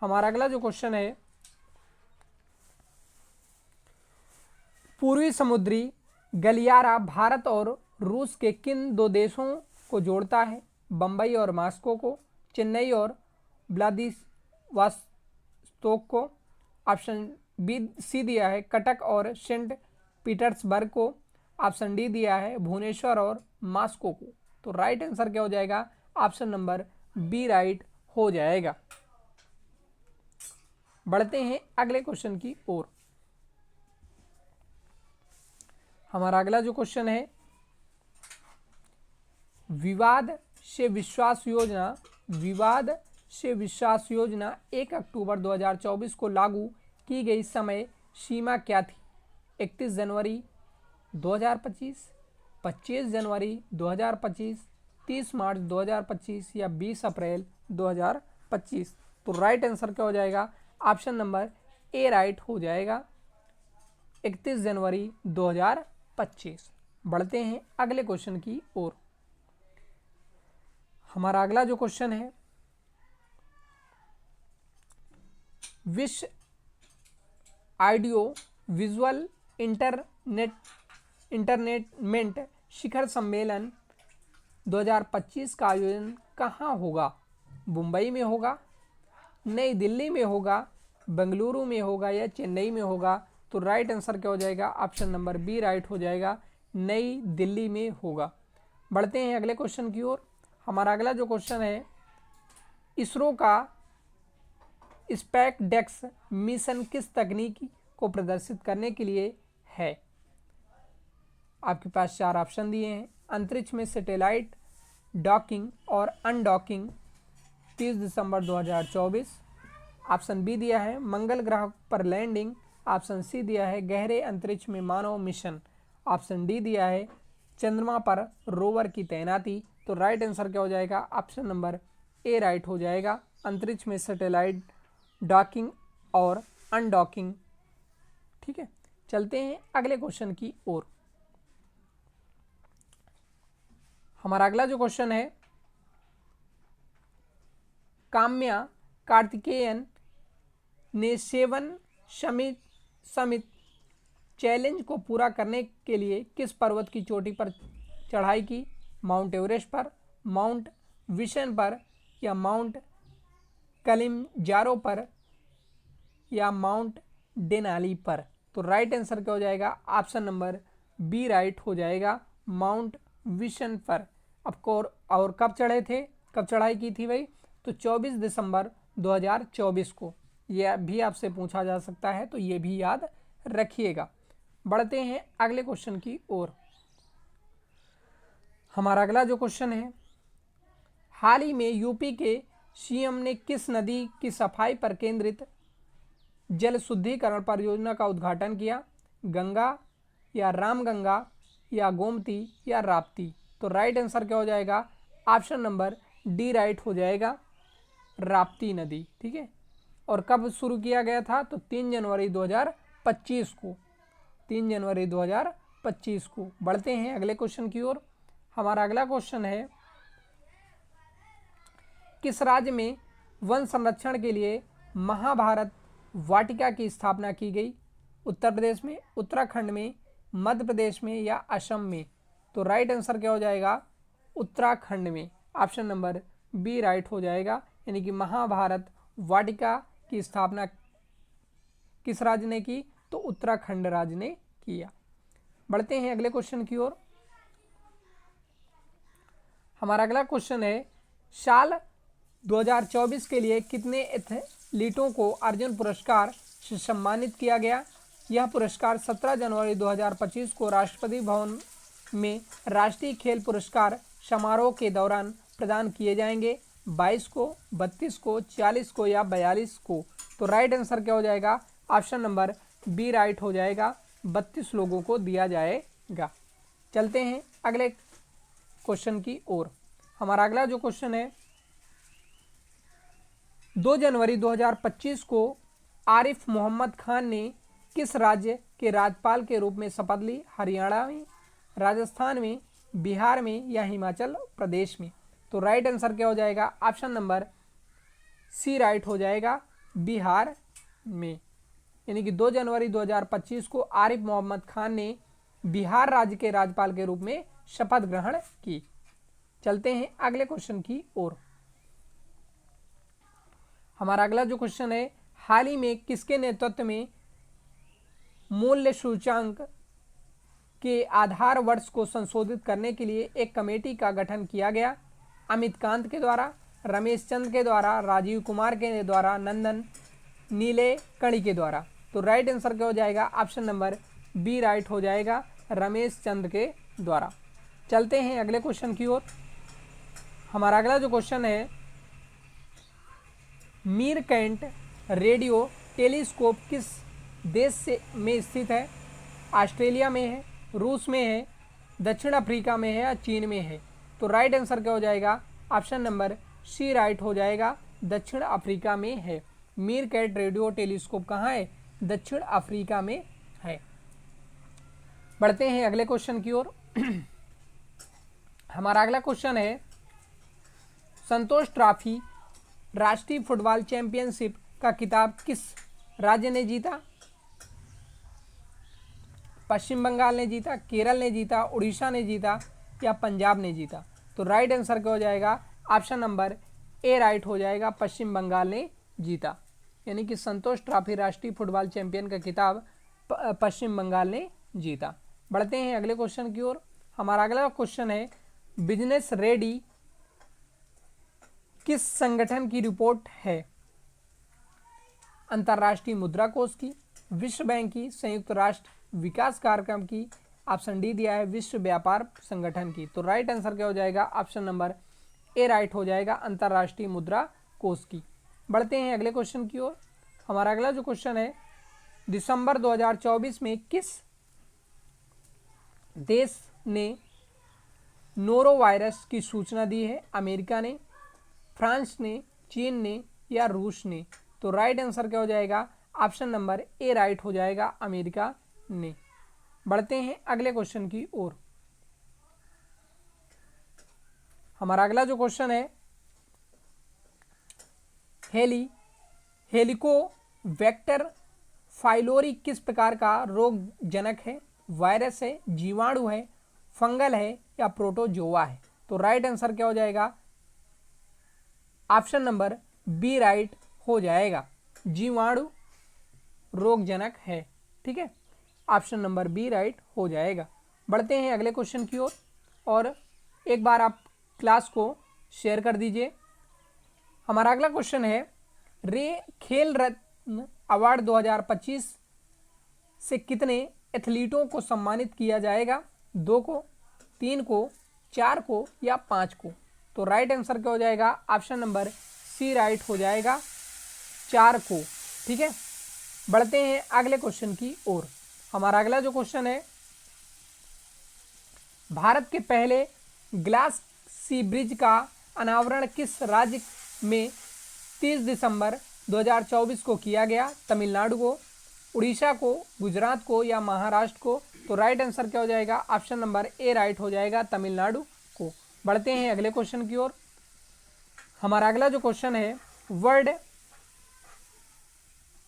Speaker 1: हमारा अगला जो क्वेश्चन है, पूर्वी समुद्री गलियारा भारत और रूस के किन दो देशों को जोड़ता है? बंबई और मॉस्को को, चेन्नई और व्लादिवोस्तोक को? ऑप्शन बी सी दिया है कटक और सेंट पीटर्सबर्ग को, ऑप्शन डी दिया है भुवनेश्वर और मॉस्को को। तो राइट आंसर क्या हो जाएगा, ऑप्शन नंबर बी राइट हो जाएगा। बढ़ते हैं अगले क्वेश्चन की ओर। हमारा अगला जो क्वेश्चन है, विवाद से विश्वास योजना 1 अक्टूबर 2024 को लागू की गई समय सीमा क्या थी? 31 जनवरी 2025, 25 जनवरी 2025, 30 मार्च 2025 या 20 अप्रैल 2025? तो राइट आंसर क्या हो जाएगा, ऑप्शन नंबर ए राइट हो जाएगा, 31 जनवरी 2025। बढ़ते हैं अगले क्वेश्चन की ओर। हमारा अगला जो क्वेश्चन है, विश्व ऑडियो विजुअल इंटरनेटमेंट शिखर सम्मेलन 2025 का आयोजन कहाँ होगा? मुंबई में होगा, नई दिल्ली में होगा, बेंगलुरु में होगा या चेन्नई में होगा? तो राइट आंसर क्या हो जाएगा, ऑप्शन नंबर बी राइट हो जाएगा, नई दिल्ली में होगा। बढ़ते हैं अगले क्वेश्चन की ओर। हमारा अगला जो क्वेश्चन है, इसरो का स्पेसडेक्स मिशन किस तकनीक को प्रदर्शित करने के लिए है? आपके पास 4 ऑप्शन दिए हैं, अंतरिक्ष में सैटेलाइट डॉकिंग और अनडॉकिंग 30 दिसंबर 2024, ऑप्शन बी दिया है मंगल ग्रह पर लैंडिंग, ऑप्शन सी दिया है गहरे अंतरिक्ष में मानव मिशन, ऑप्शन डी दिया है चंद्रमा पर रोवर की तैनाती। तो राइट आंसर क्या हो जाएगा, ऑप्शन नंबर ए राइट हो जाएगा, अंतरिक्ष में सैटेलाइट डॉकिंग और अनडॉकिंग। ठीक है, चलते हैं अगले क्वेश्चन की ओर। हमारा अगला जो क्वेश्चन है, काम्या कार्तिकेयन ने सेवन समिट चैलेंज को पूरा करने के लिए किस पर्वत की चोटी पर चढ़ाई की? माउंट एवरेस्ट पर, माउंट विशन पर, या माउंट कलिमजारो पर, या माउंट डेनाली पर? तो राइट आंसर क्या हो जाएगा? ऑप्शन नंबर बी राइट हो जाएगा, माउंट विशन पर। अब और कब चढ़े थे, कब चढ़ाई की थी भाई? तो 24 दिसंबर 2024 को। यह भी आपसे पूछा जा सकता है, तो ये भी याद रखिएगा। बढ़ते हैं अगले क्वेश्चन की ओर। हमारा अगला जो क्वेश्चन है, हाल ही में यूपी के सीएम ने किस नदी की सफाई पर केंद्रित जल शुद्धिकरण परियोजना का उद्घाटन किया? गंगा, या रामगंगा, या गोमती, या राप्ती? तो राइट आंसर क्या हो जाएगा? ऑप्शन नंबर डी राइट हो जाएगा, राप्ती नदी। ठीक है, और कब शुरू किया गया था? तो 3 जनवरी 2025 को, 3 जनवरी 2025 को। बढ़ते हैं अगले क्वेश्चन की ओर। हमारा अगला क्वेश्चन है, किस राज्य में वन संरक्षण के लिए महाभारत वाटिका की स्थापना की गई? उत्तर प्रदेश में, उत्तराखंड में, मध्य प्रदेश में, या असम में? तो राइट आंसर क्या हो जाएगा? उत्तराखंड में। ऑप्शन नंबर बी राइट हो जाएगा, यानी कि महाभारत वाटिका की स्थापना किस राज्य ने की? तो उत्तराखंड राज्य ने किया। बढ़ते हैं अगले क्वेश्चन की ओर। हमारा अगला क्वेश्चन है, साल 2024 के लिए कितने एथलीटों को अर्जुन पुरस्कार से सम्मानित किया गया? यह पुरस्कार 17 जनवरी 2025 को राष्ट्रपति भवन में राष्ट्रीय खेल पुरस्कार समारोह के दौरान प्रदान किए जाएंगे। 22 को, 32 को, 40 को, या 42 को? तो राइट आंसर क्या हो जाएगा? ऑप्शन नंबर बी राइट हो जाएगा, 32 लोगों को दिया जाएगा। चलते हैं अगले क्वेश्चन की ओर। हमारा अगला जो क्वेश्चन है, 2 जनवरी 2025 को आरिफ मोहम्मद खान ने किस राज्य के राज्यपाल के रूप में शपथ ली? हरियाणा में, राजस्थान में, बिहार में, या हिमाचल प्रदेश में? तो राइट आंसर क्या हो जाएगा? ऑप्शन नंबर सी राइट हो जाएगा, बिहार में। यानी कि 2 जनवरी 2025 को आरिफ मोहम्मद खान ने बिहार राज्य के राज्यपाल के रूप में शपथ ग्रहण की। चलते हैं अगले क्वेश्चन की ओर। हमारा अगला जो क्वेश्चन है, हाल ही में किसके नेतृत्व में मूल्य सूचांक के आधार वर्ष को संशोधित करने के लिए एक कमेटी का गठन किया गया? अमित कांत के द्वारा, रमेश चंद के द्वारा, राजीव कुमार के द्वारा, नंदन नीलेकणी के द्वारा? तो राइट आंसर क्या हो जाएगा? ऑप्शन नंबर बी राइट हो जाएगा, रमेश चंद के द्वारा। चलते हैं अगले क्वेश्चन की ओर। हमारा अगला जो क्वेश्चन है, मीरकैंट रेडियो टेलीस्कोप किस देश में स्थित है? ऑस्ट्रेलिया में है, रूस में है, दक्षिण अफ्रीका में है, या चीन में है? तो राइट आंसर क्या हो जाएगा? ऑप्शन नंबर सी राइट हो जाएगा, दक्षिण अफ्रीका में है। मीरकैंट रेडियो टेलीस्कोप कहाँ है? दक्षिण अफ्रीका में है। बढ़ते हैं अगले क्वेश्चन की ओर। हमारा अगला क्वेश्चन है, संतोष ट्रॉफी राष्ट्रीय फुटबॉल चैंपियनशिप का खिताब किस राज्य ने जीता? पश्चिम बंगाल ने जीता, केरल ने जीता, उड़ीसा ने जीता, या पंजाब ने जीता? तो राइट आंसर क्या हो जाएगा? ऑप्शन नंबर ए राइट हो जाएगा, पश्चिम बंगाल ने जीता। यानी कि संतोष ट्रॉफी राष्ट्रीय फुटबॉल चैंपियन का खिताब पश्चिम बंगाल ने जीता। बढ़ते हैं अगले क्वेश्चन की ओर। हमारा अगला क्वेश्चन है, बिजनेस रेडी किस संगठन की रिपोर्ट है? अंतर्राष्ट्रीय मुद्रा कोष की, विश्व बैंक की, संयुक्त राष्ट्र विकास कार्यक्रम की? ऑप्शन डी दिया है, विश्व व्यापार संगठन की। तो राइट आंसर क्या हो जाएगा? ऑप्शन नंबर ए राइट हो जाएगा, अंतर्राष्ट्रीय मुद्रा कोष की। बढ़ते हैं अगले क्वेश्चन की ओर। हमारा अगला जो क्वेश्चन है, दिसंबर 2024 में किस देश ने नोरो वायरस की सूचना दी है? अमेरिका ने, फ्रांस ने, चीन ने, या रूस ने? तो राइट आंसर क्या हो जाएगा? ऑप्शन नंबर ए राइट हो जाएगा, अमेरिका ने। बढ़ते हैं अगले क्वेश्चन की ओर। हमारा अगला जो क्वेश्चन है, हेलिकोबैक्टर फाइलोरी किस प्रकार का रोगजनक है? वायरस है, जीवाणु है, फंगल है या प्रोटोजोआ है? तो राइट आंसर क्या हो जाएगा? ऑप्शन नंबर बी राइट हो जाएगा, जीवाणु रोगजनक है। ठीक है, ऑप्शन नंबर बी राइट हो जाएगा। बढ़ते हैं अगले क्वेश्चन की ओर और एक बार आप क्लास को शेयर कर दीजिए। हमारा अगला क्वेश्चन है, रे खेल रत्न अवार्ड 2025 से कितने एथलीटों को सम्मानित किया जाएगा? 2 को, 3 को, 4 को या 5 को? तो राइट आंसर क्या हो जाएगा? ऑप्शन नंबर सी राइट हो जाएगा, 4 को। ठीक है, बढ़ते हैं अगले क्वेश्चन की ओर। हमारा अगला जो क्वेश्चन है, भारत के पहले ग्लास सी ब्रिज का अनावरण किस राज्य में 30 दिसंबर 2024 को किया गया? तमिलनाडु को, उड़ीसा को, गुजरात को या महाराष्ट्र को? तो राइट आंसर क्या हो जाएगा? ऑप्शन नंबर ए राइट हो जाएगा, तमिलनाडु को। बढ़ते हैं अगले क्वेश्चन की ओर। हमारा अगला जो क्वेश्चन है, वर्ल्ड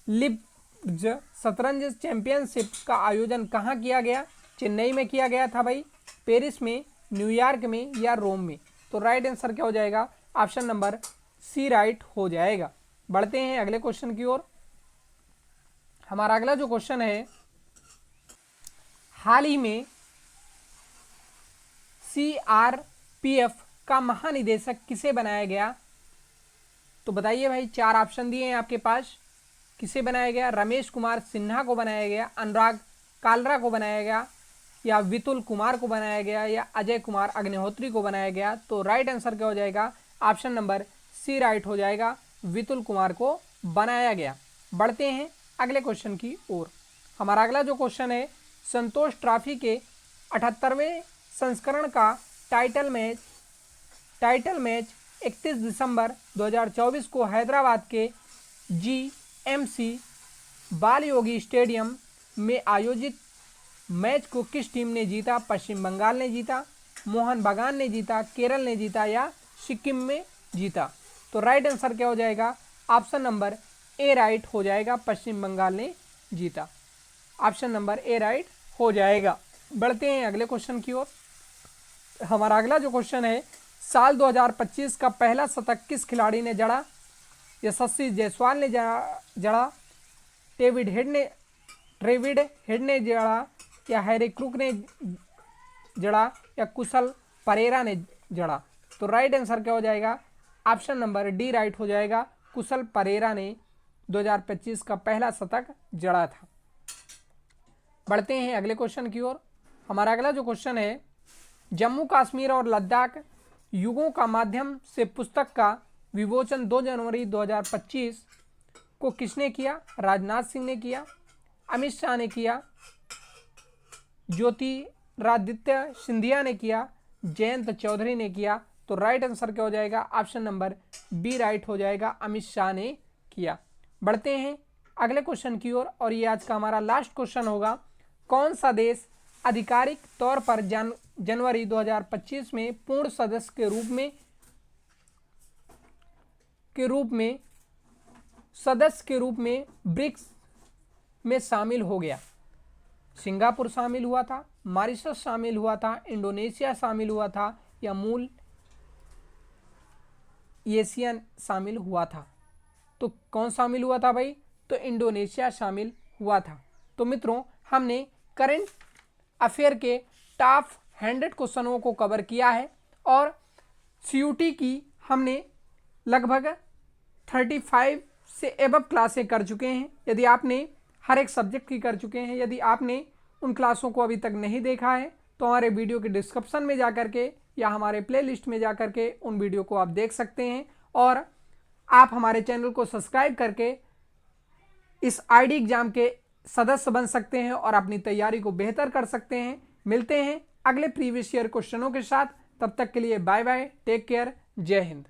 Speaker 1: लिब्ज शतरंज चैंपियनशिप का आयोजन कहाँ किया गया? चेन्नई में किया गया था भाई, पेरिस में, न्यूयॉर्क में या रोम में? तो राइट आंसर क्या हो जाएगा? ऑप्शन नंबर सी राइट हो जाएगा। बढ़ते हैं अगले क्वेश्चन की ओर। हमारा अगला जो क्वेश्चन है, हाल ही में सीआरपीएफ का महानिदेशक किसे बनाया गया? तो बताइए भाई, 4 ऑप्शन दिए हैं आपके पास। किसे बनाया गया? रमेश कुमार सिन्हा को बनाया गया, अनुराग कालरा को बनाया गया या विपुल कुमार को बनाया गया या अजय कुमार अग्निहोत्री को बनाया गया? तो राइट आंसर क्या हो जाएगा? ऑप्शन नंबर सी राइट हो जाएगा, विपुल कुमार को बनाया गया। बढ़ते हैं अगले क्वेश्चन की ओर। हमारा अगला जो क्वेश्चन है, संतोष ट्रॉफी के 78वें संस्करण का टाइटल मैच 31 दिसंबर 2024 को हैदराबाद के जीएमसी बालयोगी स्टेडियम में आयोजित मैच को किस टीम ने जीता? पश्चिम बंगाल ने जीता, मोहन बागान ने जीता, केरल ने जीता या सिक्किम में जीता? तो राइट आंसर क्या हो जाएगा? ऑप्शन नंबर ए राइट हो जाएगा, पश्चिम बंगाल ने जीता। ऑप्शन नंबर ए राइट हो जाएगा। बढ़ते हैं अगले क्वेश्चन की ओर। हमारा अगला जो क्वेश्चन है, साल 2025 का पहला शतक किस खिलाड़ी ने जड़ा? यशस्वी जायसवाल ने जड़ा, डेविड हेड ने जड़ा या हैरी क्रूक ने जड़ा या कुशल परेरा ने जड़ा? तो राइट आंसर क्या हो जाएगा? ऑप्शन नंबर डी राइट हो जाएगा, कुशल परेरा ने 2025 का पहला शतक जड़ा था। बढ़ते हैं अगले क्वेश्चन की ओर। हमारा अगला जो क्वेश्चन है, जम्मू कश्मीर और लद्दाख युगों का माध्यम से पुस्तक का विमोचन 2 जनवरी 2025 को किसने किया? राजनाथ सिंह ने किया, अमित शाह ने किया, ज्योतिरादित्य सिंधिया ने किया, जयंत चौधरी ने किया? तो राइट आंसर क्या हो जाएगा? ऑप्शन नंबर बी राइट हो जाएगा, अमित शाह ने किया। बढ़ते हैं अगले क्वेश्चन की ओर और ये आज का हमारा लास्ट क्वेश्चन होगा। कौन सा देश आधिकारिक तौर पर जनवरी 2025 में पूर्ण सदस्य के रूप में ब्रिक्स में शामिल हो गया? सिंगापुर शामिल हुआ था, मॉरिशस शामिल हुआ था, इंडोनेशिया शामिल हुआ था या मूल एशियन शामिल हुआ था? तो कौन शामिल हुआ था भाई? तो इंडोनेशिया शामिल हुआ था। तो मित्रों, हमने करंट अफेयर के टॉप 100 क्वेश्चनों को कवर किया है और सीयूटी की हमने लगभग 35 से एबव क्लासें कर चुके हैं। यदि आपने हर एक सब्जेक्ट की कर चुके हैं, यदि आपने उन क्लासों को अभी तक नहीं देखा है तो हमारे वीडियो के डिस्क्रिप्शन में जा कर के या हमारे प्लेलिस्ट में जा कर के उन वीडियो को आप देख सकते हैं और आप हमारे चैनल को सब्सक्राइब करके इस आईडी एग्जाम के सदस्य बन सकते हैं और अपनी तैयारी को बेहतर कर सकते हैं। मिलते हैं अगले प्रीवियस ईयर क्वेश्चनों के साथ, तब तक के लिए बाय बाय, टेक केयर, जय हिंद।